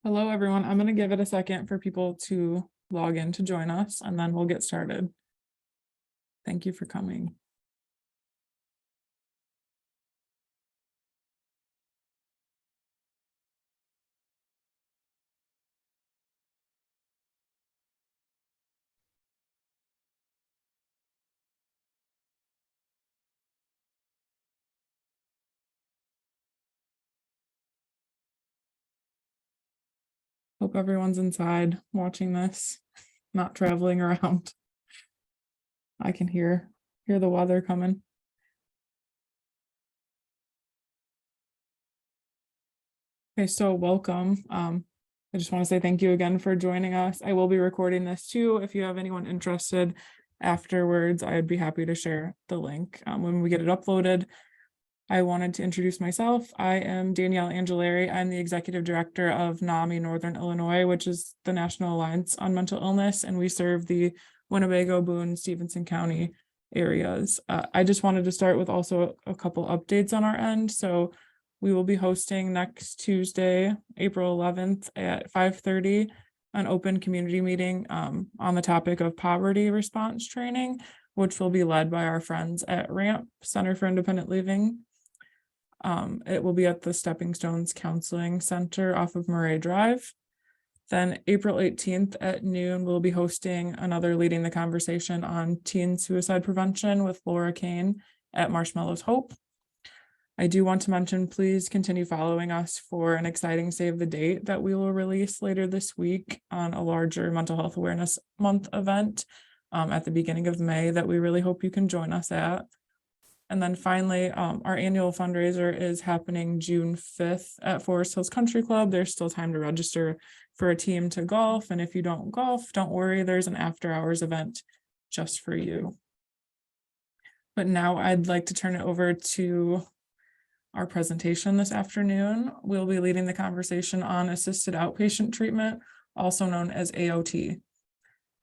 Hello, everyone. I'm going to give it a second for people to log in to join us, and then we'll get started. Thank you for coming. Hope everyone's inside watching this, not traveling around. I can hear the weather coming. Okay, so welcome. I just want to say thank you again for joining us. I will be recording this too. If you have anyone interested afterwards, I'd be happy to share the link when we get it uploaded. I wanted to introduce myself. I am Danielle Angelari. I'm the executive director of NAMI Northern Illinois, which is the National Alliance on Mental Illness, and we serve the Winnebago, Boone, Stevenson County areas. I just wanted to start with also a couple updates on our end. So we will be hosting next Tuesday, April 11th at 5:30, an open community meeting on the topic of poverty response training, which will be led by our friends at RAMP, Center for Independent Living. It will be at the Stepping Stones Counseling Center off of Murray Drive. Then April 18th at noon, we'll be hosting another Leading the Conversation on teen suicide prevention with Laura Kane at Marshmallows Hope. I do want to mention, please continue following us for an exciting Save the Date that we will release later this week on a larger Mental Health Awareness Month event at the beginning of May that we really hope you can join us at. And then finally, our annual fundraiser is happening June 5th at Forest Hills Country Club. There's still time to register for a team to golf. And if you don't golf, don't worry, there's an after hours event just for you. But now I'd like to turn it over to our presentation this afternoon. We'll be leading the conversation on assisted outpatient treatment, also known as AOT.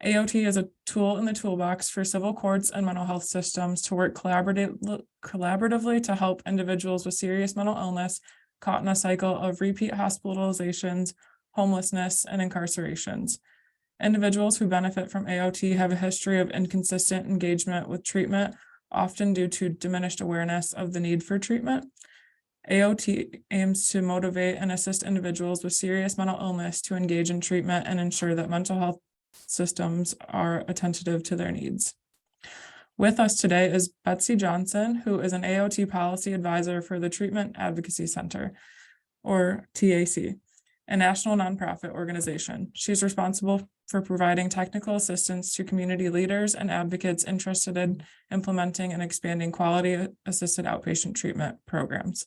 AOT is a tool in the toolbox for civil courts and mental health systems to work collaboratively to help individuals with serious mental illness caught in a cycle of repeat hospitalizations, homelessness, and incarcerations. Individuals who benefit from AOT have a history of inconsistent engagement with treatment, often due to diminished awareness of the need for treatment. AOT aims to motivate and assist individuals with serious mental illness to engage in treatment and ensure that mental health systems are attentive to their needs. With us today is Betsy Johnson, who is an AOT policy advisor for the Treatment Advocacy Center, or TAC, a national nonprofit organization. She's responsible for providing technical assistance to community leaders and advocates interested in implementing and expanding quality assisted outpatient treatment programs.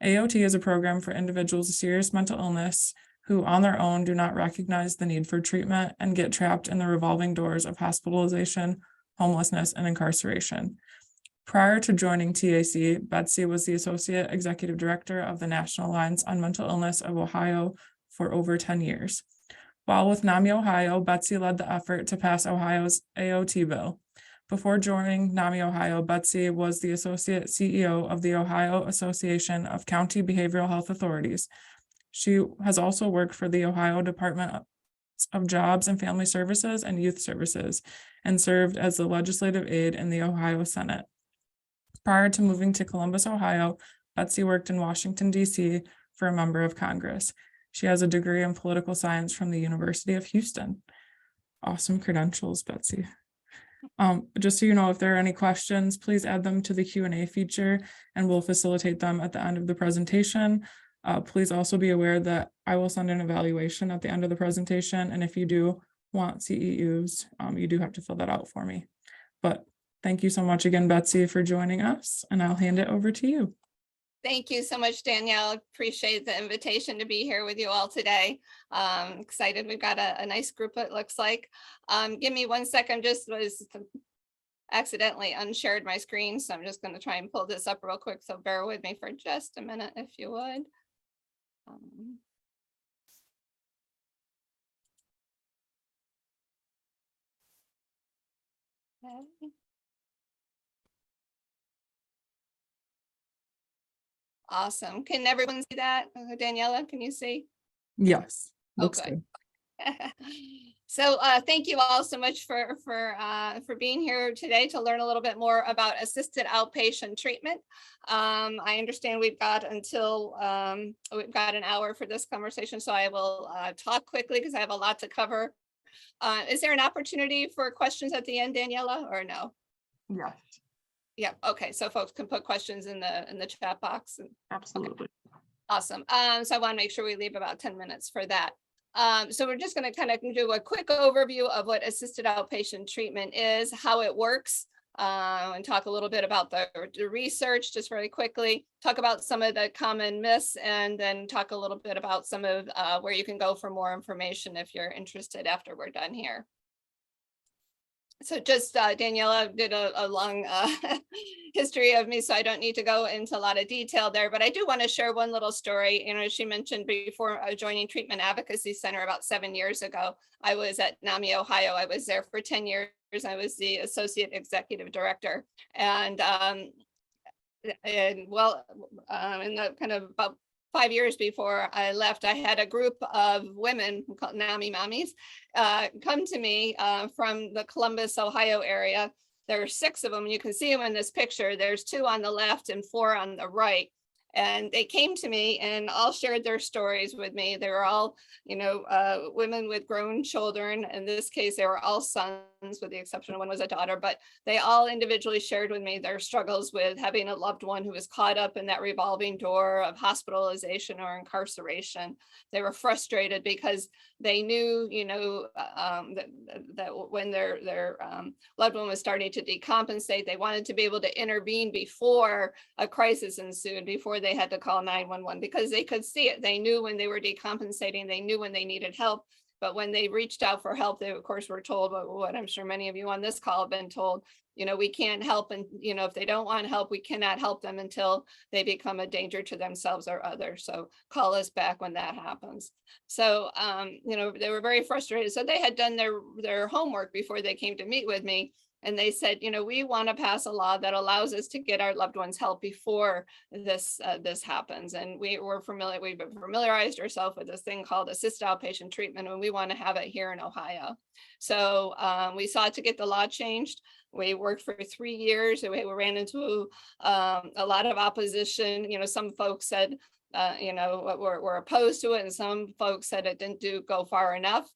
AOT is a program for individuals with serious mental illness who on their own do not recognize the need for treatment and get trapped in the revolving doors of hospitalization, homelessness, and incarceration. Prior to joining TAC, Betsy was the Associate Executive Director of the National Alliance on Mental Illness of Ohio for over 10 years. While with NAMI Ohio, Betsy led the effort to pass Ohio's AOT bill. Before joining NAMI Ohio, Betsy was the Associate CEO of the Ohio Association of County Behavioral Health Authorities. She has also worked for the Ohio Department of Jobs and Family Services and Youth Services and served as the legislative aide in the Ohio Senate. Prior to moving to Columbus, Ohio, Betsy worked in Washington, D.C. for a member of Congress. She has a degree in political science from the University of Houston. Awesome credentials, Betsy. Just so you know, if there are any questions, please add them to the Q&A feature and we'll facilitate them at the end of the presentation. Please also be aware that I will send an evaluation at the end of the presentation. And if you do want CEUs, you do have to fill that out for me. But thank you so much again, Betsy, for joining us, and I'll hand it over to you. Thank you so much, Danielle. Appreciate the invitation to be here with you all today. Excited. We've got a nice group, it looks like. Give me 1 second, just was accidentally unshared my screen. So I'm just going to try and pull this up real quick. So bear with me for just a minute, if you would. Okay. Awesome. Can everyone see that? Daniela, can you see? Yes. Looks Okay. good. So thank you all so much for being here today to learn a little bit more about assisted outpatient treatment. I understand we've got we've got an hour for this conversation, so I will talk quickly because I have a lot to cover. Is there an opportunity for questions at the end, Daniela, or no? Yes, Yeah, okay, so folks can put questions in the chat box. absolutely. Awesome. So I want to make sure we leave about 10 minutes for that. So we're just going to kind of do a quick overview of what assisted outpatient treatment is, how it works, and talk a little bit about the research just very quickly, talk about some of the common myths, and then talk a little bit about some of where you can go for more information if you're interested after we're done here. So just Daniela did a long history of me, so I don't need to go into a lot of detail there, but I do want to share one little story. You know, she mentioned before joining Treatment Advocacy Center about 7 years ago, I was at NAMI, Ohio. I was there for 10 years. I was the associate executive director. And well, in the kind of about 5 years before I left, I had a group of women called NAMI Mommies come to me from the Columbus, Ohio area. There are 6 of them. You can see them in this picture. There's 2 on the left and 4 on the right. And they came to me and all shared their stories with me. They were all, you know, women with grown children. In this case, they were all sons, with the exception of one was a daughter, but they all individually shared with me their struggles with having a loved one who was caught up in that revolving door of hospitalization or incarceration. They were frustrated because they knew, you know, that when their loved one was starting to decompensate, they wanted to be able to intervene before a crisis ensued, before they had to call 911, because they could see it. They knew when they were decompensating, they knew when they needed help. But when they reached out for help, they of course were told what I'm sure many of you on this call have been told, you know, we can't help. And, you know, if they don't want help, we cannot help them until they become a danger to themselves or others. So call us back when that happens. So, you know, they were very frustrated. So they had done their homework before they came to meet with me. And they said, you know, we want to pass a law that allows us to get our loved ones help before this happens. And we've familiarized ourselves with this thing called assisted outpatient treatment, and we want to have it here in Ohio. So we sought to get the law changed. We worked for 3 years. We ran into a lot of opposition. You know, some folks said, you know, we're opposed to it, and some folks said it didn't go far enough.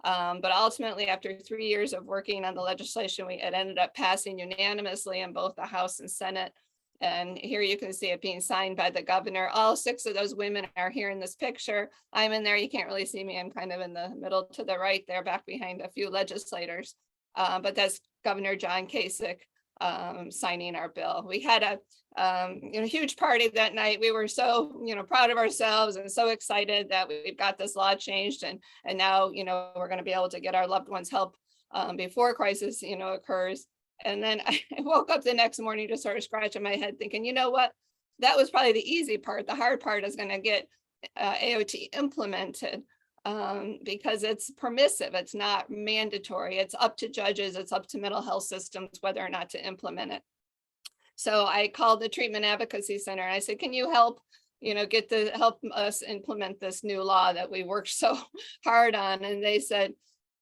But ultimately, after 3 years of working on the legislation, it ended up passing unanimously in both the House and Senate. And here you can see it being signed by the governor. All 6 of those women are here in this picture. I'm in there. You can't really see me. I'm kind of in the middle to the right there, back behind a few legislators. But that's Governor John Kasich signing our bill. We had a you know, huge party that night. We were so, you know, proud of ourselves and so excited that we've got this law changed, and now, you know, we're going to be able to get our loved ones help before crisis, you know, occurs. And then I woke up the next morning just sort of scratching my head thinking, you know what, that was probably the easy part. The hard part is going to get AOT implemented. Because it's permissive, it's not mandatory. It's up to judges, it's up to mental health systems whether or not to implement it. So I called the Treatment Advocacy Center and I said, can you help, you know, help us implement this new law that we worked so hard on? And they said,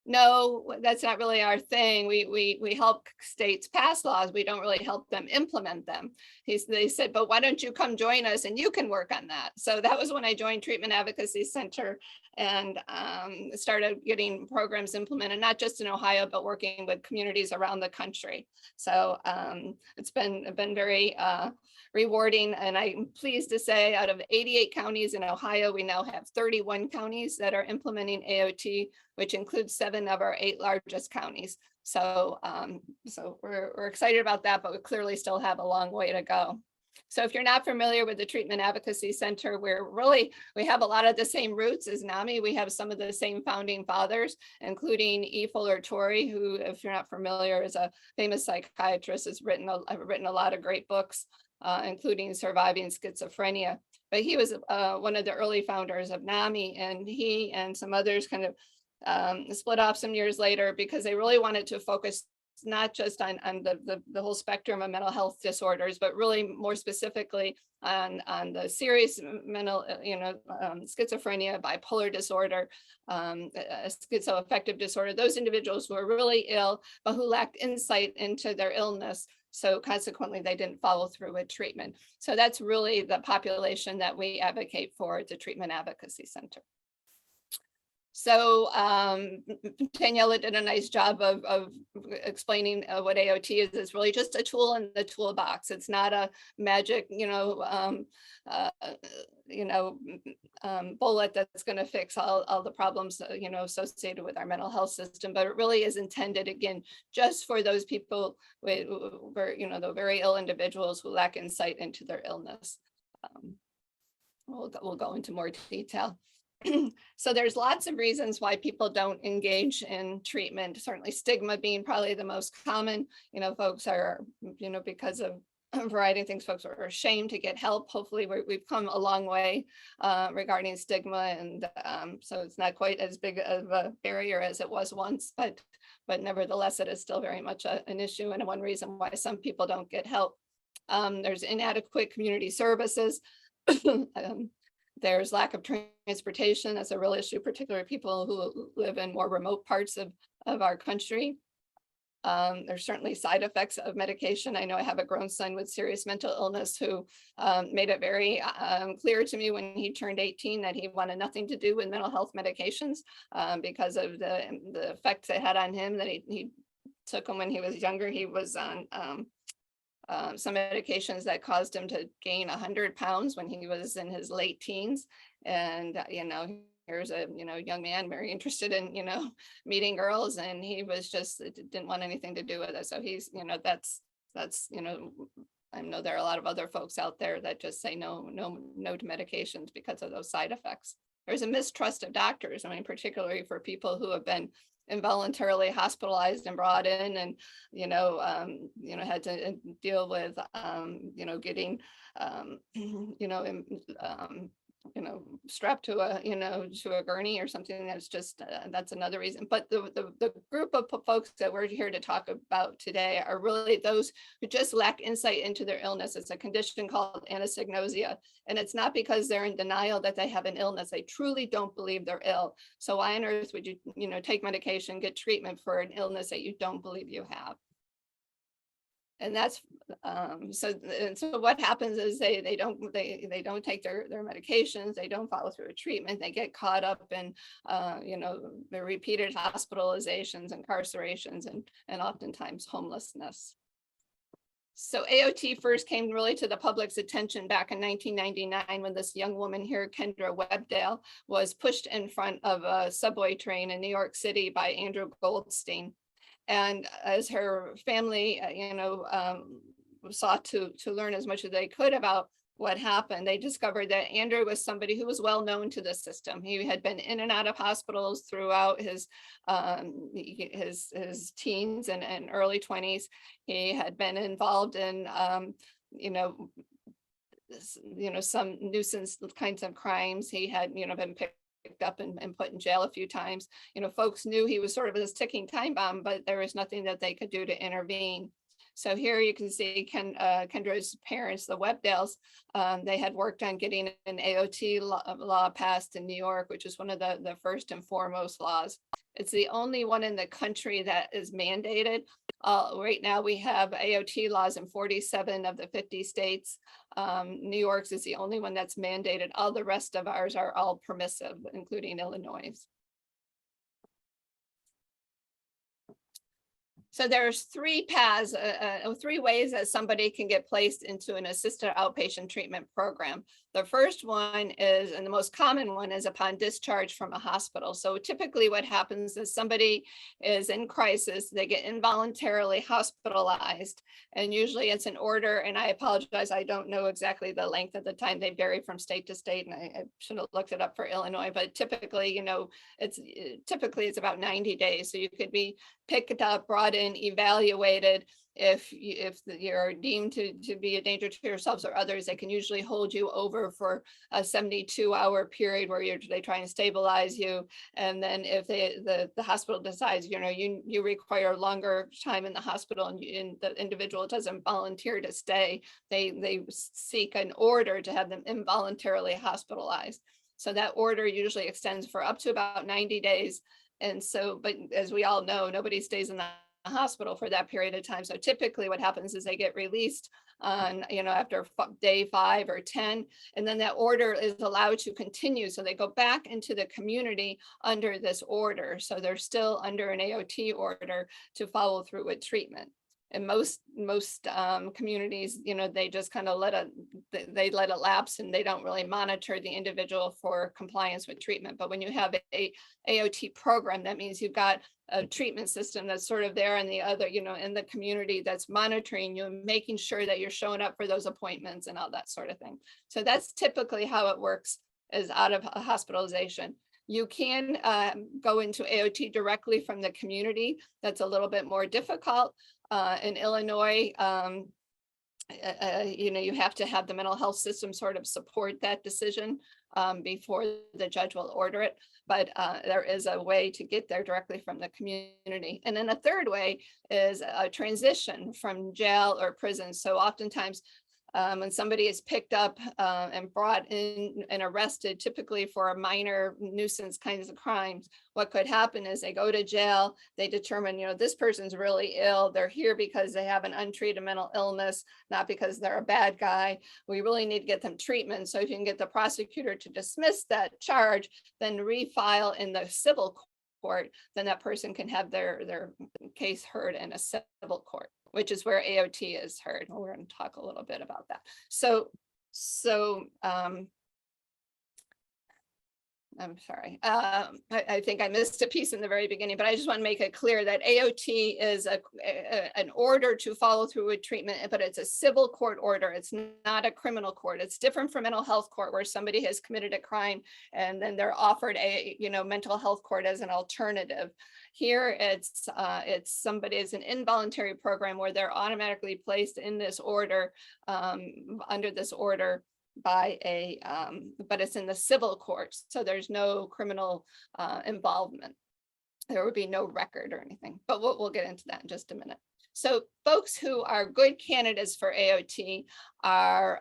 no, that's not really our thing. We help states pass laws. We don't really help them implement them. They said, but why don't you come join us and you can work on that? So that was when I joined Treatment Advocacy Center and started getting programs implemented, not just in Ohio, but working with communities around the country. So it's been very rewarding. And I'm pleased to say out of 88 counties in Ohio, we now have 31 counties that are implementing AOT, which includes 7 of our 8 largest counties. So, so we're excited about that, but we clearly still have a long way to go. So if you're not familiar with the Treatment Advocacy Center, we have a lot of the same roots as NAMI. We have some of the same founding fathers, including E. Fuller Torrey, who, if you're not familiar, is a famous psychiatrist, has written a lot of great books, including Surviving Schizophrenia. But he was one of the early founders of NAMI, and he and some others kind of split off some years later because they really wanted to focus not just on the whole spectrum of mental health disorders, but really more specifically on the serious mental, schizophrenia, bipolar disorder, schizoaffective disorder, those individuals who are really ill, but who lacked insight into their illness. So consequently, they didn't follow through with treatment. So that's really the population that we advocate for at the Treatment Advocacy Center. So Daniela did a nice job of explaiing what AOT is. It's really just a tool in the toolbox. It's not a magic, bullet that's going to fix all the problems, associated with our mental health system. But it really is intended, again, just for those people the very ill individuals who lack insight into their illness. We'll go into more detail. So there's lots of reasons why people don't engage in treatment, certainly stigma being probably the most common. Folks are, because of a variety of things, folks are ashamed to get help. Hopefully we've come a long way regarding stigma, and so it's not quite as big of a barrier as it was once, but nevertheless, it is still very much an issue, and one reason why some people don't get help. There's inadequate community services. There's lack of transportation. That's a real issue, particularly people who live in more remote parts of our country. There's certainly side effects of medication. I know I have a grown son with serious mental illness who made it very clear to me when he turned 18 that he wanted nothing to do with mental health medications because of the effects it had on him, that he took them when he was younger. He was on some medications that caused him to gain 100 pounds when he was in his late teens. And, here's a, young man very interested in, meeting girls, and he was just didn't want anything to do with it. So he's, that's, I know there are a lot of other folks out there that just say no to medications because of those side effects. There's a mistrust of doctors. I mean, particularly for people who have been involuntarily hospitalized and brought in, and had to deal with getting strapped to a gurney or something. That's just that's another reason. But the group of folks that we're here to talk about today are really those who just lack insight into their illness. It's a condition called anosognosia, and it's not because they're in denial that they have an illness. They truly don't believe they're ill. So why on earth would you take medication, get treatment for an illness that you don't believe you have? And that's so what happens is they don't take their medications, they don't follow through with treatment, they get caught up in the repeated hospitalizations, incarcerations, and oftentimes homelessness. So AOT first came really to the public's attention back in 1999 when this young woman here, Kendra Webdale, was pushed in front of a subway train in New York City by Andrew Goldstein. And as her family, sought to learn as much as they could about what happened, they discovered that Andrew was somebody who was well known to the system. He had been in and out of hospitals throughout his teens and early 20s. He had been involved in some nuisance kinds of crimes. He had been picked up and put in jail a few times. Folks knew he was sort of this ticking time bomb, but there was nothing that they could do to intervene. So here you can see Kendra's parents, the Webdales, they had worked on getting an AOT law passed in New York, which is one of the first and foremost laws. It's the only one in the country that is mandated. Right now we have AOT laws in 47 of the 50 states. New York's is the only one that's mandated. All the rest of ours are all permissive, including Illinois. So there's three paths, three ways that somebody can get placed into an assisted outpatient treatment program. The first one is, and the most common one, is upon discharge from a hospital. So typically what happens is somebody is in crisis, they get involuntarily hospitalized, and usually it's an order, and I apologize, I don't know exactly the length of the time. They vary from state to state, and I should have looked it up for Illinois, but typically, it's about 90 days. So you could be picked up, brought in, evaluated, if you're deemed to be a danger to yourselves or others, they can usually hold you over for a 72-hour period where they try and stabilize you. And then if the hospital decides, you require longer time in the hospital and the individual doesn't volunteer to stay, they seek an order to have them involuntarily hospitalized. So that order usually extends for up to about 90 days. And so, but as we all know, nobody stays in the hospital for that period of time. So typically what happens is they get released on, after day 5 or 10, and then that order is allowed to continue. So they go back into the community under this order. So they're still under an AOT order to follow through with treatment. And most communities, they just kind of let it lapse, and they don't really monitor the individual for compliance with treatment. But when you have a AOT program, that means you've got a treatment system that's sort of there in the other, in the community, that's monitoring you and making sure that you're showing up for those appointments and all that sort of thing. So that's typically how it works, is out of a hospitalization. You can go into AOT directly from the community. That's a little bit more difficult. In Illinois, you have to have the mental health system sort of support that decision before the judge will order it. But there is a way to get there directly from the community. And then a third way is a transition from jail or prison. So oftentimes when somebody is picked up and brought in and arrested, typically for a minor nuisance kinds of crimes, what could happen is they go to jail, they determine, this person's really ill. They're here because they have an untreated mental illness, not because they're a bad guy. We really need to get them treatment. So if you can get the prosecutor to dismiss that charge, then refile in the civil court, then that person can have their case heard in a civil court, which is where AOT is heard. We're going to talk a little bit about that. So I'm sorry. I think I missed a piece in the very beginning, but I just want to make it clear that AOT is an order to follow through with treatment, but it's a civil court order. It's not a criminal court. It's different from mental health court, where somebody has committed a crime and then they're offered a mental health court as an alternative. Here, it's somebody is an involuntary program where they're automatically placed in this order, under this order, by but it's in the civil courts, so there's no criminal involvement. There would be no record or anything, but we'll get into that in just a minute. So folks who are good candidates for AOT are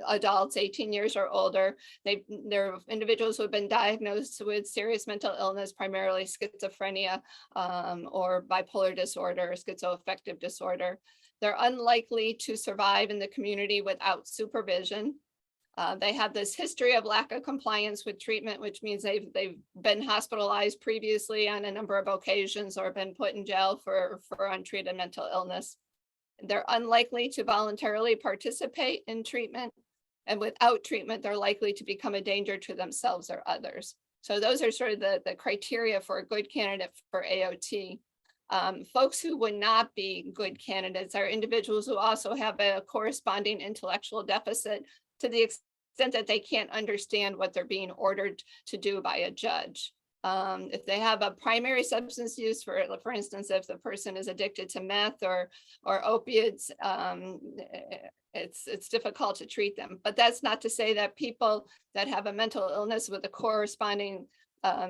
adults 18 years or older. They're individuals who have been diagnosed with serious mental illness, primarily schizophrenia or bipolar disorder, or schizoaffective disorder. They're unlikely to survive in the community without supervision. They have this history of lack of compliance with treatment, which means they've been hospitalized previously on a number of occasions or been put in jail for untreated mental illness. They're unlikely to voluntarily participate in treatment, and without treatment, they're likely to become a danger to themselves or others. So those are sort of the criteria for a good candidate for AOT. Folks who would not be good candidates are individuals who also have a corresponding intellectual deficit, to the extent that they can't understand what they're being ordered to do by a judge. If they have a primary substance use, for instance, if the person is addicted to meth or opiates, it's difficult to treat them. But that's not to say that people that have a mental illness with a corresponding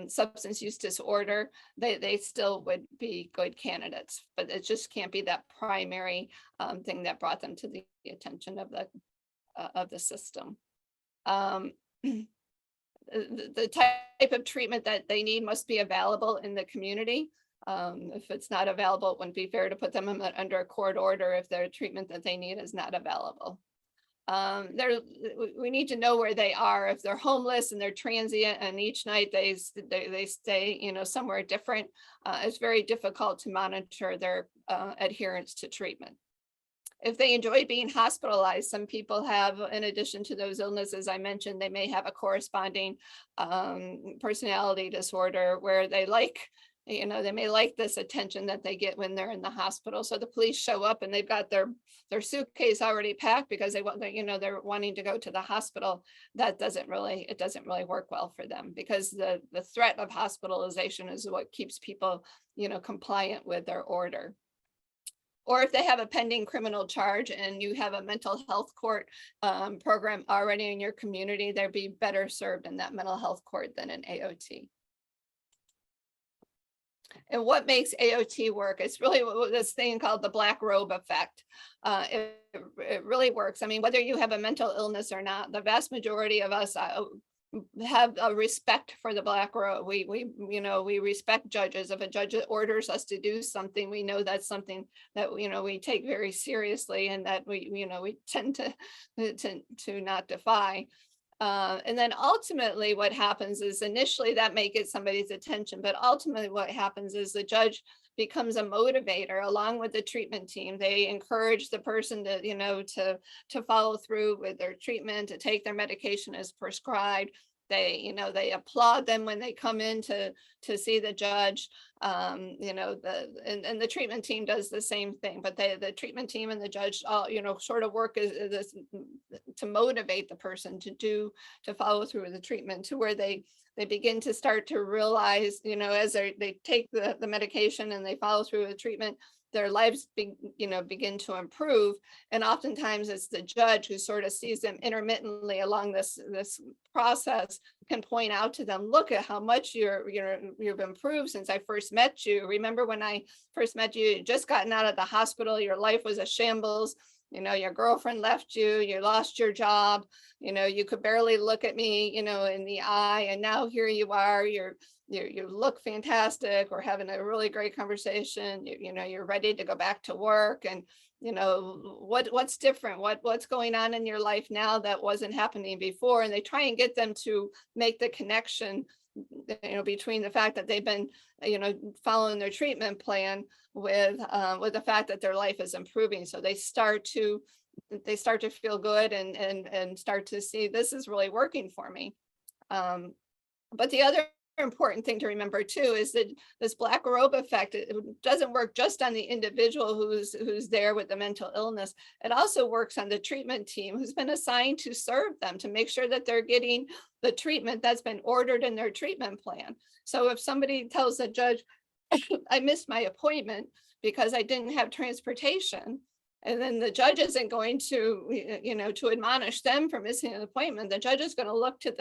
substance use disorder, they still would be good candidates, but it just can't be that primary thing that brought them to the attention of the system. The type of treatment that they need must be available in the community. If it's not available, it wouldn't be fair to put them under a court order if their treatment that they need is not available. We need to know where they are. If they're homeless and they're transient and each night they stay somewhere different, it's very difficult to monitor their adherence to treatment. If they enjoy being hospitalized, some people have, in addition to those illnesses I mentioned, they may have a corresponding personality disorder where they may like this attention that they get when they're in the hospital. So the police show up and they've got their suitcase already packed because they're wanting to go to the hospital. It doesn't really work well for them, because the threat of hospitalization is what keeps people compliant with their order. or if they have a pending criminal charge and you have a mental health court program already in your community, they'd be better served in that mental health court than an AOT. And what makes AOT work? It's really this thing called the black robe effect. It really works. I mean, whether you have a mental illness or not, the vast majority of us have a respect for the black robe. We respect judges. If a judge orders us to do something, we know that's something that we take very seriously, and that we tend to not defy. And then ultimately what happens is, initially that may get somebody's attention, but ultimately what happens is the judge becomes a motivator along with the treatment team. They encourage the person to follow through with their treatment, to take their medication as prescribed. They applaud them when they come in to see the judge. And the treatment team does the same thing, but the treatment team and the judge all sort of work as this to motivate the person to follow through with the treatment, to where they begin to start to realize, as they take the medication and they follow through with treatment, their lives begin to improve. And oftentimes it's the judge who sort of sees them intermittently along this process, can point out to them, look at how much you've improved since I first met you. Remember when I first met you, you'd just gotten out of the hospital, your life was a shambles. Your girlfriend left you, you lost your job, you could barely look at me, in the eye, and now here you are, you look fantastic. We're having a really great conversation. You're ready to go back to work, and what's different, what's going on in your life now that wasn't happening before. And they try and get them to make the connection between the fact that they've been following their treatment plan with the fact that their life is improving. So they start to feel good and start to see, this is really working for me. But the other important thing to remember too is that this black robe effect, it doesn't work just on the individual who's there with the mental illness. It also works on the treatment team who's been assigned to serve them, to make sure that they're getting the treatment that's been ordered in their treatment plan. So if somebody tells the judge, I missed my appointment because I didn't have transportation, and then the judge isn't going to admonish them for missing an appointment. The judge is going to look to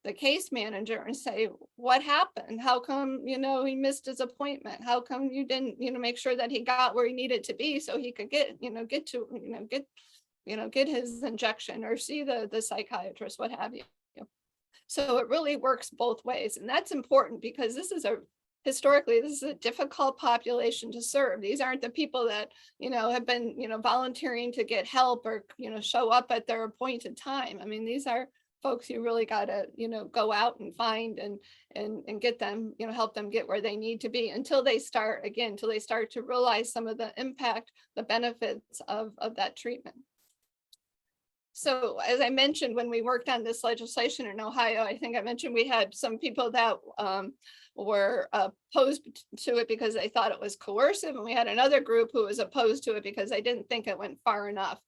the case manager and say, what happened? How come, he missed his appointment? How come you didn't, make sure that he got where he needed to be so he could get his injection or see the psychiatrist, what have you. So it really works both ways. And that's important because historically, this is a difficult population to serve. These aren't the people that, have been, volunteering to get help or, show up at their appointed time. I mean, these are folks you really got to, go out and find and get them, help them get where they need to be until they start to realize some of the impact, the benefits of that treatment. So as I mentioned, when we worked on this legislation in Ohio, I think I mentioned we had some people that were opposed to it because they thought it was coercive. And we had another group who was opposed to it because they didn't think it went far enough.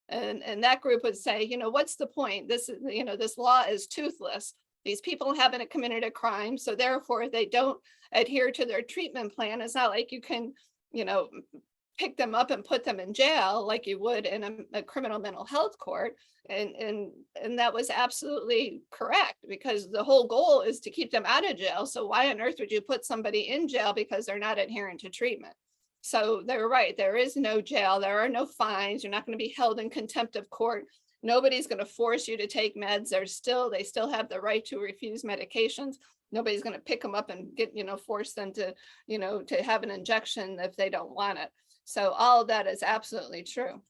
And that group would say, what's the point? This law is toothless. These people haven't committed a crime. So therefore they don't adhere to their treatment plan. It's not like you can, pick them up and put them in jail like you would in a criminal mental health court. And that was absolutely correct, because the whole goal is to keep them out of jail. So why on earth would you put somebody in jail because they're not adhering to treatment? So they're right. There is no jail. There are no fines. You're not going to be held in contempt of court. Nobody's going to force you to take meds. They still have the right to refuse medications. Nobody's going to pick them up and force them to have an injection if they don't want it. So all of that is absolutely true.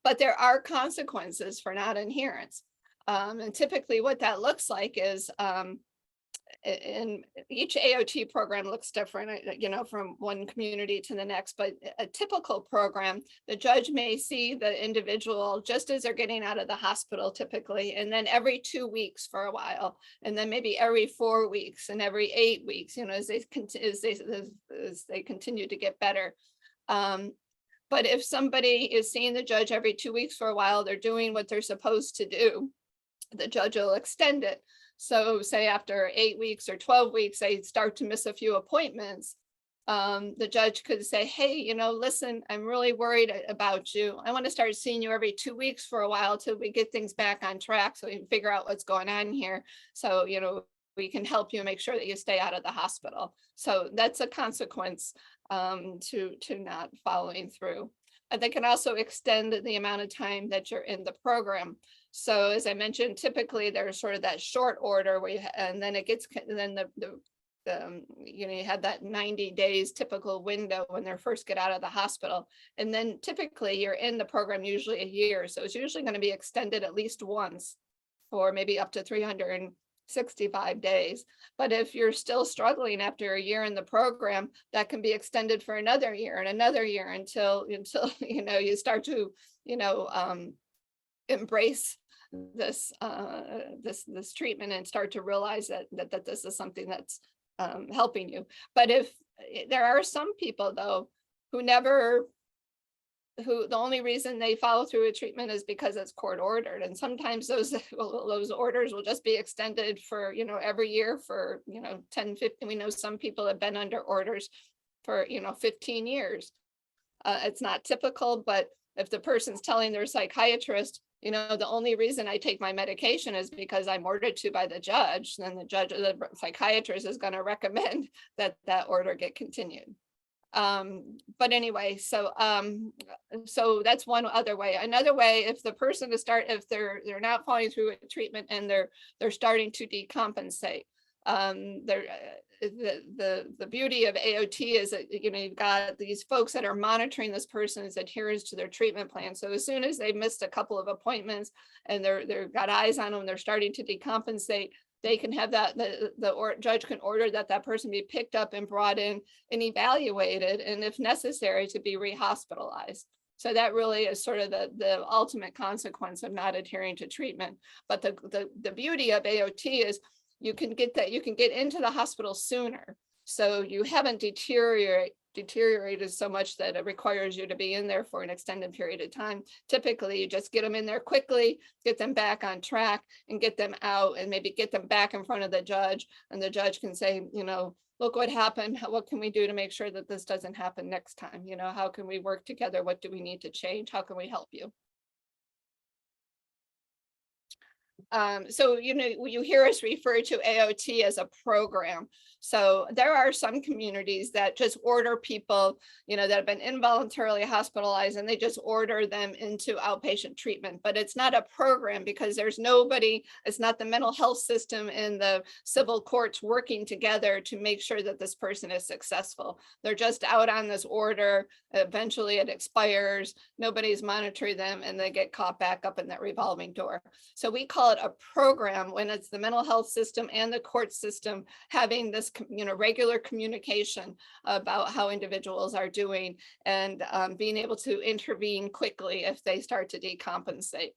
But there are consequences for non-adherence. And typically what that looks like is, in each AOT program looks different, from one community to the next, but a typical program, the judge may see the individual just as they're getting out of the hospital typically, and then every 2 weeks for a while, and then maybe every 4 weeks and every 8 weeks, as they continue to get better. But if somebody is seeing the judge every 2 weeks for a while, they're doing what they're supposed to do, the judge will extend it. So say after 8 weeks or 12 weeks, they start to miss a few appointments. the judge could say, hey, listen, I'm really worried about you. I want to start seeing you every 2 weeks for a while till we get things back on track so we can figure out what's going on here. So, we can help you make sure that you stay out of the hospital. So that's a consequence to not following through. And they can also extend the amount of time that you're in the program. So as I mentioned, typically there's sort of that short order where and then it gets, then you had that 90 days typical window when they first get out of the hospital. And then typically you're in the program usually a year. So it's usually going to be extended at least once for maybe up to 365 days. But if you're still struggling after a year in the program, that can be extended for another year and another year until you start to embrace this this treatment and start to realize that this is something that's helping you. But if there are some people though who the only reason they follow through with treatment is because it's court ordered, and sometimes those orders will just be extended for every year for 10, 15. We know some people have been under orders for 15 years. It's not typical, but if the person's telling their psychiatrist, the only reason I take my medication is because I'm ordered to by the judge, then the psychiatrist is going to recommend that order get continued. But anyway, so that's one other way. Another way, if the person if they're not following through with treatment and they're starting to decompensate, the beauty of AOT is that you've got these folks that are monitoring this person's adherence to their treatment plan. So as soon as they've missed a couple of appointments and they've got eyes on them, they're starting to decompensate, they can have the judge can order that person be picked up and brought in and evaluated, and if necessary, to be rehospitalized. So that really is sort of the ultimate consequence of not adhering to treatment. But the beauty of AOT is you can get into the hospital sooner. So you haven't deteriorated so much that it requires you to be in there for an extended period of time. Typically, you just get them in there quickly, get them back on track, and get them out, and maybe get them back in front of the judge. And the judge can say, look what happened. What can we do to make sure that this doesn't happen next time? How can we work together? What do we need to change? How can we help you? So, you hear us refer to AOT as a program. So there are some communities that just order people, that have been involuntarily hospitalized, and they just order them into outpatient treatment. But it's not a program because there's nobody, it's not the mental health system and the civil courts working together to make sure that this person is successful. They're just out on this order. Eventually it expires. Nobody's monitoring them, and they get caught back up in that revolving door. So we call it a program when it's the mental health system and the court system having this regular communication about how individuals are doing, and being able to intervene quickly if they start to decompensate.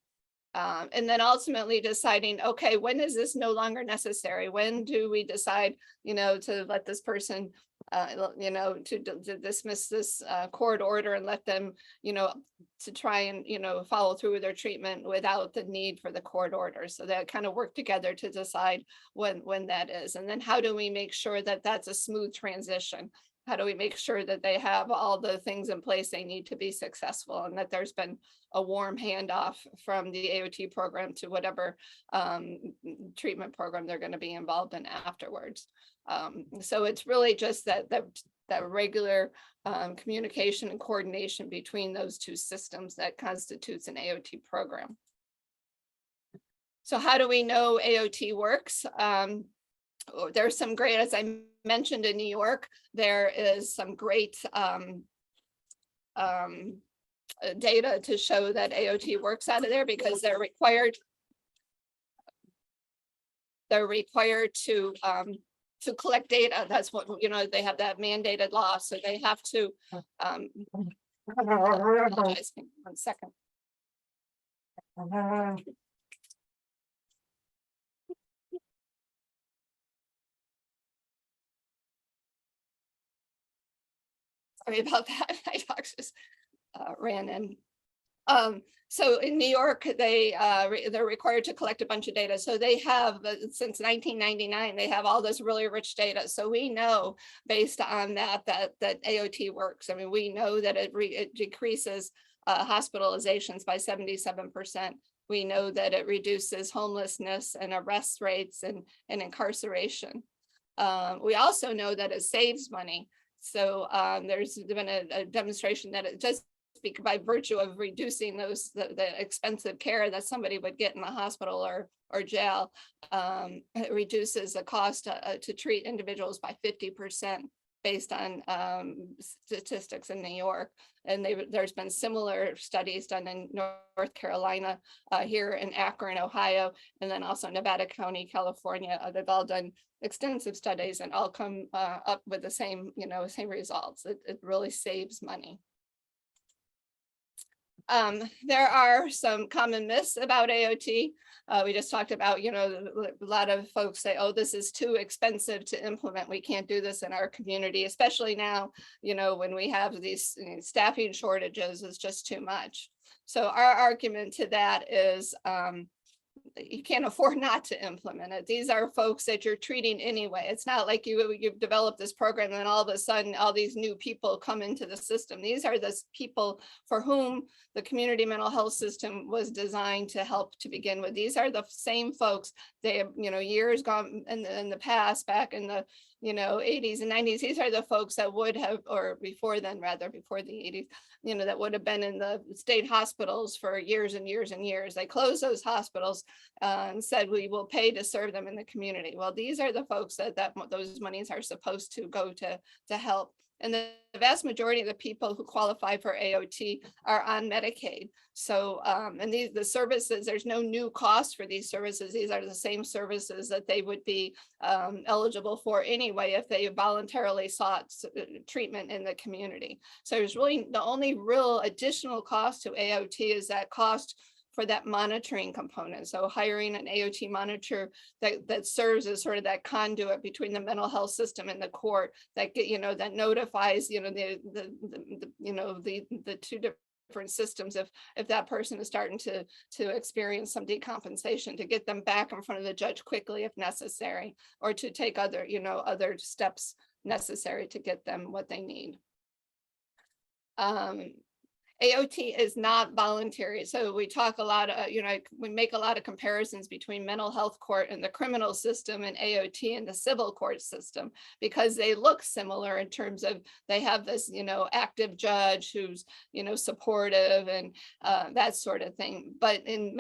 And then ultimately deciding, okay, when is this no longer necessary? When do we decide, to let this person, to dismiss this court order and let them, to try and, follow through with their treatment without the need for the court order. So that kind of work together to decide when that is. And then how do we make sure that that's a smooth transition? How do we make sure that they have all the things in place they need to be successful, and that there's been a warm handoff from the AOT program to whatever treatment program they're going to be involved in afterwards. So it's really just that regular communication and coordination between those two systems that constitutes an AOT program. So how do we know AOT works? There's some great, as I mentioned in New York, there is some great data to show that AOT works out of there, because they're required to collect data. That's what, they have that mandated law. So they have to, apologize, 1 second. Sorry about that. My dog just ran in. So in New York, they're required to collect a bunch of data. So they have, since 1999, they have all this really rich data. So we know based on that AOT works. I mean, we know that it decreases hospitalizations by 77%. We know that it reduces homelessness and arrest rates and incarceration. We also know that it saves money. So there's been a demonstration that it does speak by virtue of reducing the expensive care that somebody would get in the hospital or jail. It reduces the cost to treat individuals by 50% based on statistics in New York. And there's been similar studies done in North Carolina, here in Akron, Ohio, and then also Nevada County, California. They've all done extensive studies and all come up with the same, same results. It really saves money. There are some common myths about AOT. We just talked about, a lot of folks say, oh, this is too expensive to implement. We can't do this in our community, especially now, when we have these staffing shortages, is just too much. So our argument to that is, you can't afford not to implement it. These are folks that you're treating anyway. It's not like you've developed this program and then all of a sudden all these new people come into the system. These are the people for whom the community mental health system was designed to help to begin with. These are the same folks. They have, years gone in the past, back in the 80s and 90s. These are the folks that would have, or before then, rather, before the 80s, that would have been in the state hospitals for years and years and years. They closed those hospitals and said, we will pay to serve them in the community. Well, these are the folks that those monies are supposed to go to help. And the vast majority of the people who qualify for AOT are on Medicaid. So, and the services, there's no new cost for these services. These are the same services that they would be eligible for anyway if they voluntarily sought treatment in the community. So there's really the only real additional cost to AOT is that cost for that monitoring component. So hiring an AOT monitor that serves as sort of that conduit between the mental health system and the court, that that notifies the two different systems if that person is starting to experience some decompensation, to get them back in front of the judge quickly if necessary, or to take other other steps necessary to get them what they need. AOT is not voluntary. So we talk a lot, we make a lot of comparisons between mental health court and the criminal system and AOT and the civil court system, because they look similar in terms of they have this, active judge who's, supportive and that sort of thing. But in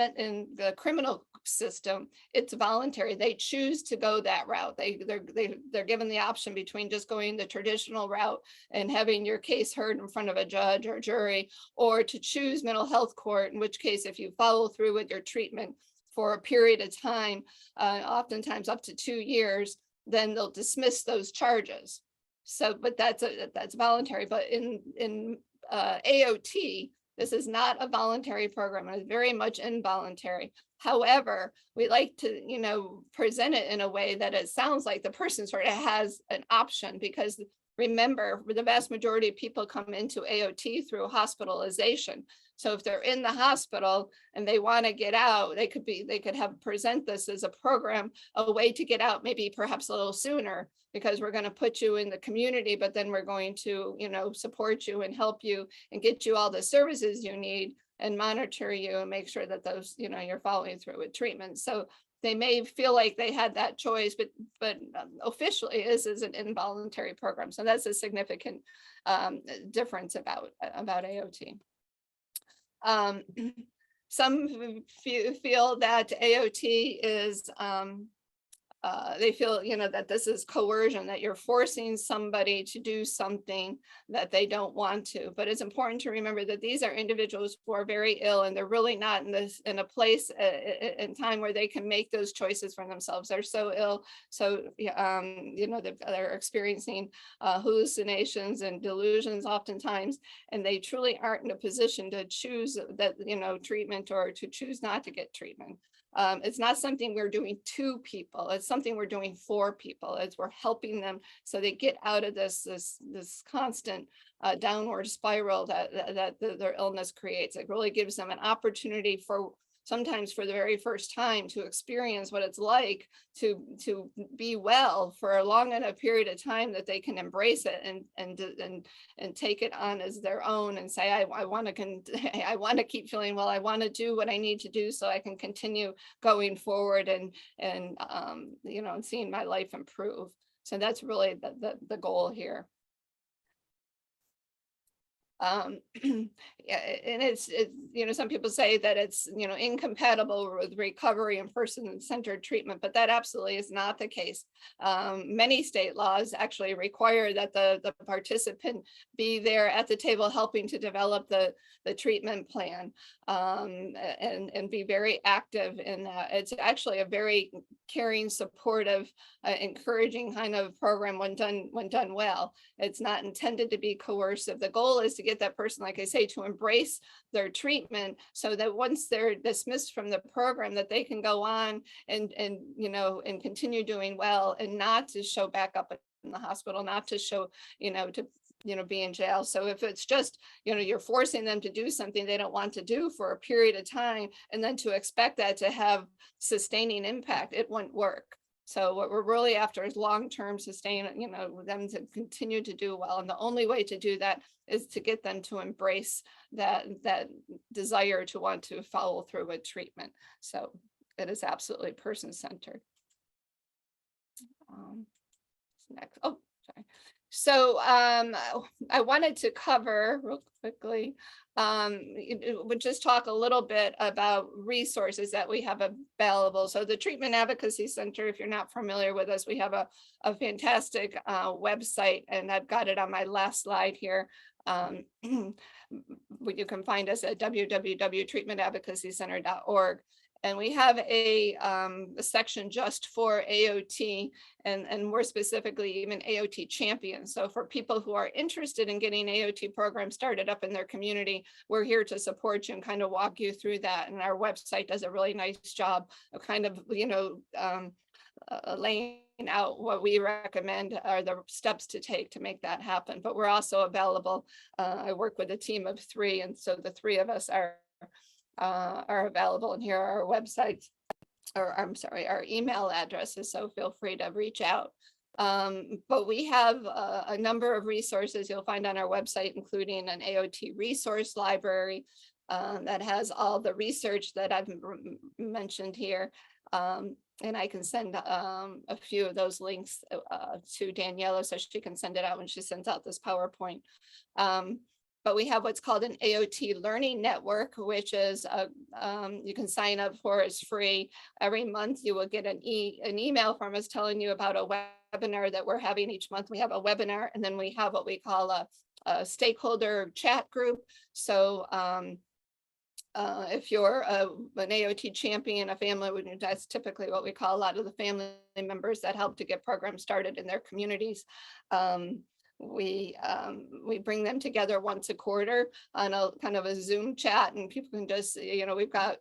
the criminal system, it's voluntary. They choose to go that route. They're given the option between just going the traditional route and having your case heard in front of a judge or jury, or to choose mental health court, in which case, if you follow through with your treatment for a period of time, oftentimes up to 2 years, then they'll dismiss those charges. So, but that's voluntary. But in AOT, this is not a voluntary program. It's very much involuntary. However, we like to, present it in a way that it sounds like the person sort of has an option, because remember, the vast majority of people come into AOT through hospitalization. So if they're in the hospital and they want to get out, they could have present this as a program, a way to get out, maybe perhaps a little sooner, because we're going to put you in the community, but then we're going to, support you and help you and get you all the services you need and monitor you and make sure that those, you're following through with treatment. So they may feel like they had that choice, but officially this is an involuntary program. So that's a significant difference about AOT. Some feel that AOT is, they feel, that this is coercion, that you're forcing somebody to do something that they don't want to. But it's important to remember that these are individuals who are very ill, and they're really not in a place in time where they can make those choices for themselves. They're so ill, so they're experiencing hallucinations and delusions oftentimes, and they truly aren't in a position to choose that treatment or to choose not to get treatment. It's not something we're doing to people. It's something we're doing for people. As we're helping them so they get out of this constant downward spiral that their illness creates. It really gives them an opportunity for sometimes for the very first time to experience what it's like to be well for a long enough period of time that they can embrace it and take it on as their own and say, I want to I want to keep feeling well. I want to do what I need to do so I can continue going forward and you know, seeing my life improve. So that's really the goal here. Yeah, and it's you know, some people say that it's, you know, incompatible with recovery and person-centered treatment, but that absolutely is not the case. Many state laws actually require that the participant be there at the table helping to develop the treatment plan, and be very active in that. It's actually a very caring, supportive, encouraging kind of program when done well. It's not intended to be coercive. The goal is to get that person, like I say, to embrace their treatment so that once they're dismissed from the program, that they can go on and you know, and continue doing well, and not to show back up in the hospital, not to show, you know, to be in jail. So if it's just, you know, you're forcing them to do something they don't want to do for a period of time, and then to expect that to have sustaining impact, it won't work. So what we're really after is long-term sustain, you know, them to continue to do well. And the only way to do that is to get them to embrace that desire to want to follow through with treatment. So it is absolutely person-centered. Next. Oh, sorry. So I wanted to cover real quickly, would just talk a little bit about resources that we have available. So the Treatment Advocacy Center, if you're not familiar with us, we have a fantastic website, and I've got it on my last slide here. You can find us at www.treatmentadvocacycenter.org. And we have a section just for AOT, and more specifically even AOT champions. So for people who are interested in getting AOT programs started up in their community, we're here to support you and kind of walk you through that. And our website does a really nice job of kind of, you know, laying out what we recommend are the steps to take to make that happen. But we're also available. I work with a team of 3, and so the 3 of us are available, and here are our websites, or I'm sorry, our email addresses, so feel free to reach out. But we have a number of resources you'll find on our website, including an AOT resource library that has all the research that I've mentioned here. And I can send a few of those links to Daniela so she can send it out when she sends out this PowerPoint. But we have what's called an AOT Learning Network, which is you can sign up for. It's free. Every month you will get an email from us telling you about a webinar that we're having each month. We have a webinar, and then we have what we call a stakeholder chat group. So if you're an AOT champion, a family, that's typically what we call a lot of the family members that help to get programs started in their communities. We bring them together once a quarter on a kind of a Zoom chat, and people can just, you know, we've got,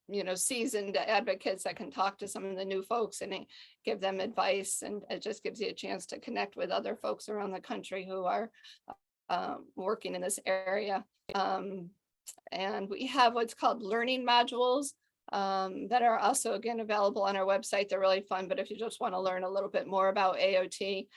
you know, seasoned advocates that can talk to some of the new folks and give them advice, and it just gives you a chance to connect with other folks around the country who are working in this area. And we have what's called learning modules that are also, again, available on our website. They're really fun, but if you just want to learn a little bit more about AOT,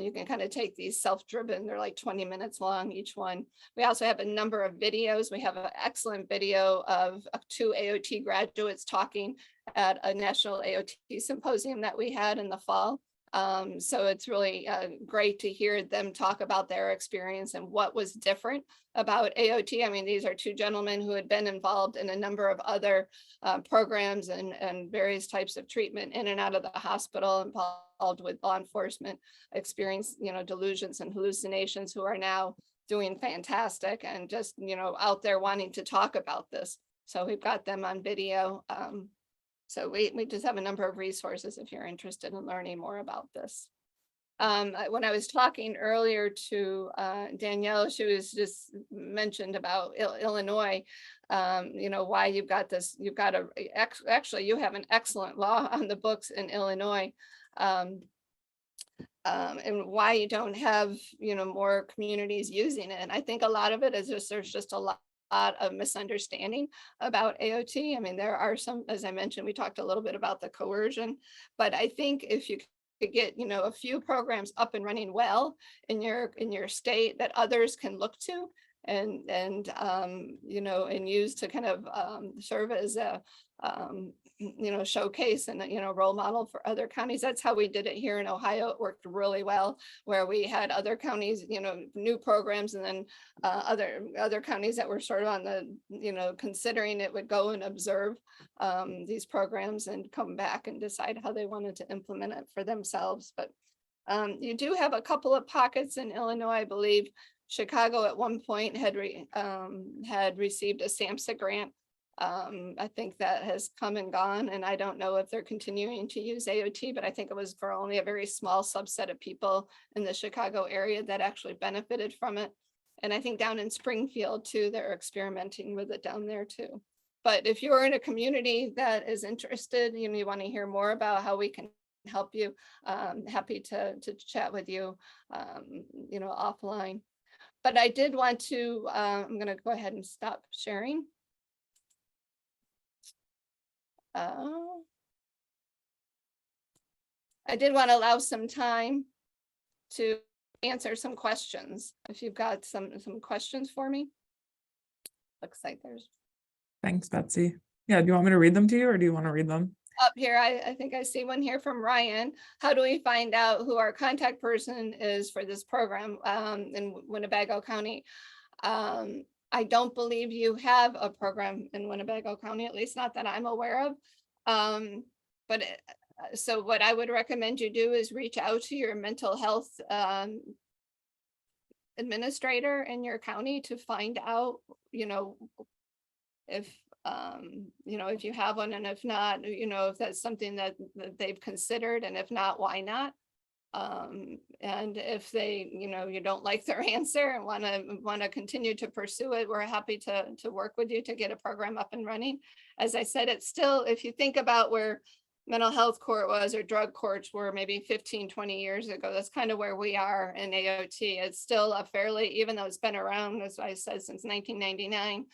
you can kind of take these self-driven, they're like 20 minutes long each one. We also have a number of videos. We have an excellent video of 2 AOT graduates talking at a national AOT symposium that we had in the fall. So it's really great to hear them talk about their experience and what was different about AOT. I mean, these are 2 gentlemen who had been involved in a number of other programs and various types of treatment in and out of the hospital, involved with law enforcement, experience, you know, delusions and hallucinations, who are now doing fantastic and just, you know, out there wanting to talk about this. So we've got them on video. So we just have a number of resources if you're interested in learning more about this. When I was talking earlier to Danielle, she was just mentioned about Illinois, you know, why you've got this, you've got actually you have an excellent law on the books in Illinois. and why you don't have, more communities using it. And I think a lot of it is just, there's just a lot of misunderstanding about AOT. I mean, there are some, as I mentioned, we talked a little bit about the coercion, but I think if you could get, a few programs up and running well in your state that others can look to and use to kind of serve as a showcase and role model for other counties. That's how we did it here in Ohio. It worked really well, where we had other counties, new programs, and then other counties that were sort of on the, considering it, would go and observe these programs and come back and decide how they wanted to implement it for themselves. But you do have a couple of pockets in Illinois, I believe. Chicago at one point had received a SAMHSA grant. I think that has come and gone, and I don't know if they're continuing to use AOT, but I think it was for only a very small subset of people in the Chicago area that actually benefited from it. And I think down in Springfield too, they're experimenting with it down there too. But if you're in a community that is interested, you want to hear more about how we can help you, happy to chat with you, offline. But I did want to, I'm going to go ahead and stop sharing. I did want to allow some time to answer some questions. If you've got some questions for me. Looks like there's. Thanks, Betsy. Yeah, do you want me to read them to you, or do you want to read them? Up here, I think I see one here from Ryan. How do we find out who our contact person is for this program in Winnebago County? I don't believe you have a program in Winnebago County, at least not that I'm aware of. So what I would recommend you do is reach out to your mental health administrator in your county to find out, if you have one, and if not, if that's something that they've considered, and if not, why not? And if they, you don't like their answer and want to continue to pursue it, we're happy to work with you to get a program up and running. As I said, it's still, if you think about where mental health court was, or drug courts were maybe 15, 20 years ago, that's kind of where we are in AOT. It's still a fairly, even though it's been around, as I said, since 1999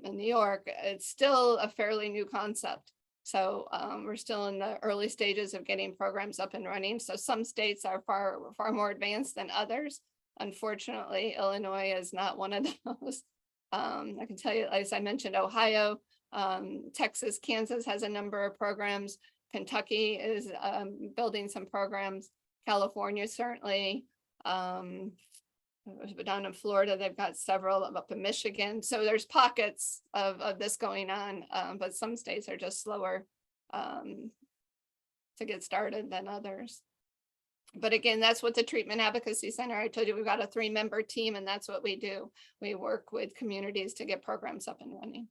in New York, it's still a fairly new concept. So we're still in the early stages of getting programs up and running. So some states are far more advanced than others. Unfortunately, Illinois is not one of those. I can tell you, as I mentioned, Ohio, Texas, Kansas has a number of programs. Kentucky is building some programs. California, certainly. Down in Florida, they've got several, up in Michigan. So there's pockets of this going on, but some states are just slower to get started than others. But again, that's what the Treatment Advocacy Center, I told you, we've got a 3-member team, and that's what we do. We work with communities to get programs up and running.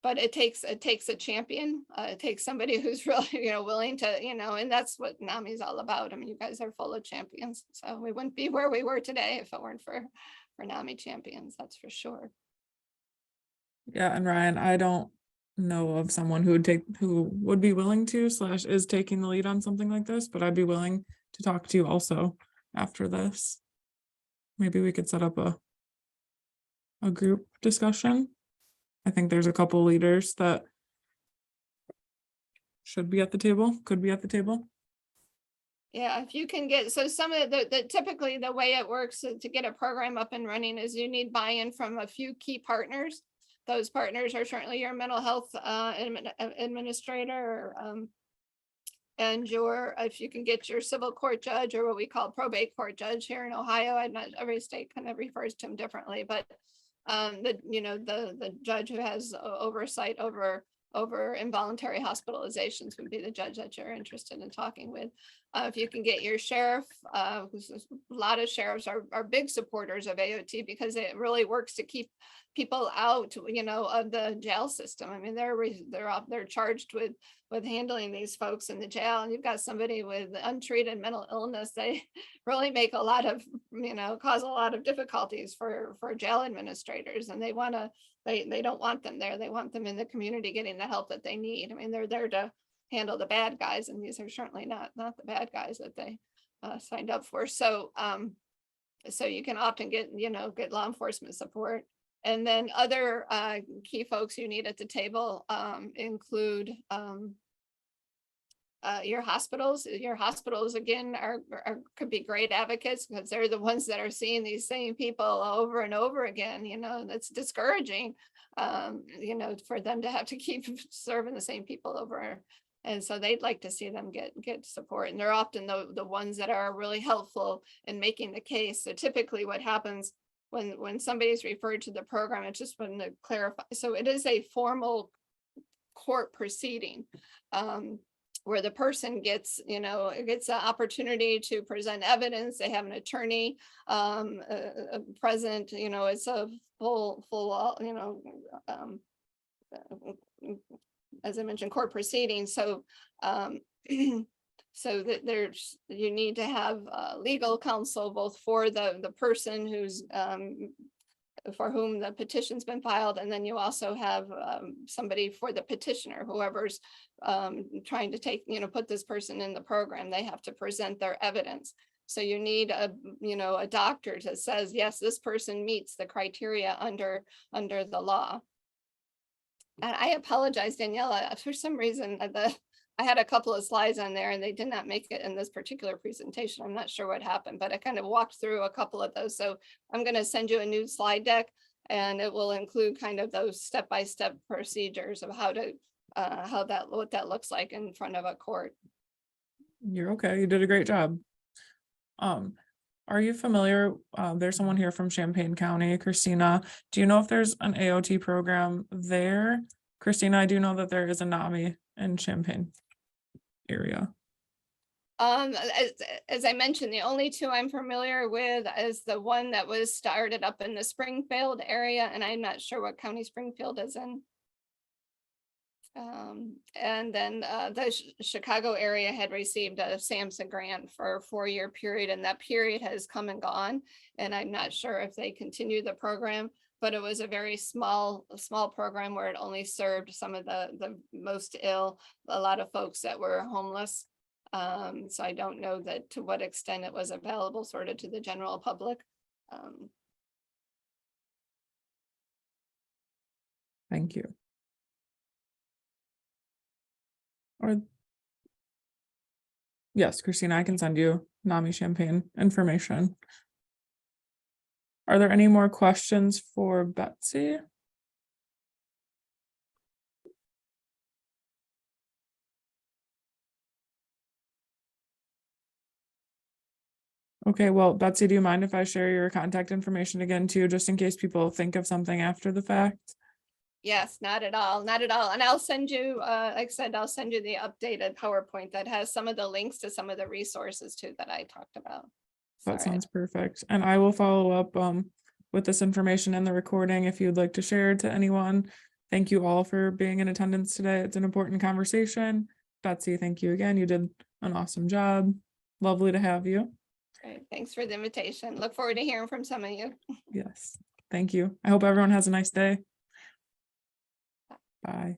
But it takes a champion. It takes somebody who's really, willing to, and that's what NAMI is all about. I mean, you guys are full of champions. So we wouldn't be where we were today if it weren't for NAMI champions, that's for sure. Yeah, and Ryan, I don't know of someone who would be willing to / is taking the lead on something like this, but I'd be willing to talk to you also after this. Maybe we could set up a group discussion. I think there's a couple leaders that should be at the table, could be at the table. Yeah, if you can get, so some of the typically the way it works to get a program up and running is you need buy-in from a few key partners. Those partners are certainly your mental health administrator, and if you can get your civil court judge, or what we call probate court judge here in Ohio. Every state kind of refers to them differently, but the judge who has oversight over involuntary hospitalizations would be the judge that you're interested in talking with. If you can get your sheriff, a lot of sheriffs are big supporters of AOT because it really works to keep people out, of the jail system. I mean, they're charged with handling these folks in the jail, and you've got somebody with untreated mental illness. They really make a lot of, cause a lot of difficulties for jail administrators, and they don't want them there. They want them in the community getting the help that they need. I mean, they're there to handle the bad guys, and these are certainly not the bad guys that they signed up for. So so you can often get, get law enforcement support. And then other key folks you need at the table include your hospitals. Your hospitals, again, could be great advocates, because they're the ones that are seeing these same people over and over again. That's discouraging, for them to have to keep serving the same people over. And so they'd like to see them get support. And they're often the ones that are really helpful in making the case. So typically what happens when somebody's referred to the program, it's just want to clarify. So it is a formal court proceeding where the person gets an opportunity to present evidence. They have an attorney present. It's a full as I mentioned, court proceedings. So so that you need to have legal counsel, both for the person who's for whom the petition's been filed, and then you also have somebody for the petitioner, whoever's trying to put this person in the program. They have to present their evidence. So you need a doctor that says, yes, this person meets the criteria under the law. And I apologize, Daniela, for some reason I had a couple of slides on there and they did not make it in this particular presentation. I'm not sure what happened, but I kind of walked through a couple of those. So I'm going to send you a new slide deck, and it will include kind of those step-by-step procedures of what that looks like in front of a court. You're okay. You did a great job. Are you familiar? There's someone here from Champaign County, Christina. Do you know if there's an AOT program there? Christina, I do know that there is a NAMI in Champaign area. As I mentioned, the only two I'm familiar with is the one that was started up in the Springfield area, and I'm not sure what county Springfield is in. And then the Chicago area had received a SAMHSA grant for a 4-year period, and that period has come and gone. And I'm not sure if they continue the program, but it was a very small program where it only served some of the most ill, a lot of folks that were homeless. So I don't know that to what extent it was available sort of to the general public. Thank you. Or yes, Christina, I can send you NAMI Champaign information. Are there any more questions for Betsy? Okay, well, Betsy, do you mind if I share your contact information again too, just in case people think of something after the fact? Yes, not at all, not at all. And I'll send you, like I said, I'll send you the updated PowerPoint that has some of the links to some of the resources too that I talked about. That sounds perfect. And I will follow up with this information in the recording if you'd like to share it to anyone. Thank you all for being in attendance today. It's an important conversation. Betsy, thank you again. You did an awesome job. Lovely to have you. Great. Thanks for the invitation. Look forward to hearing from some of you. Yes, thank you. I hope everyone has a nice day. Bye.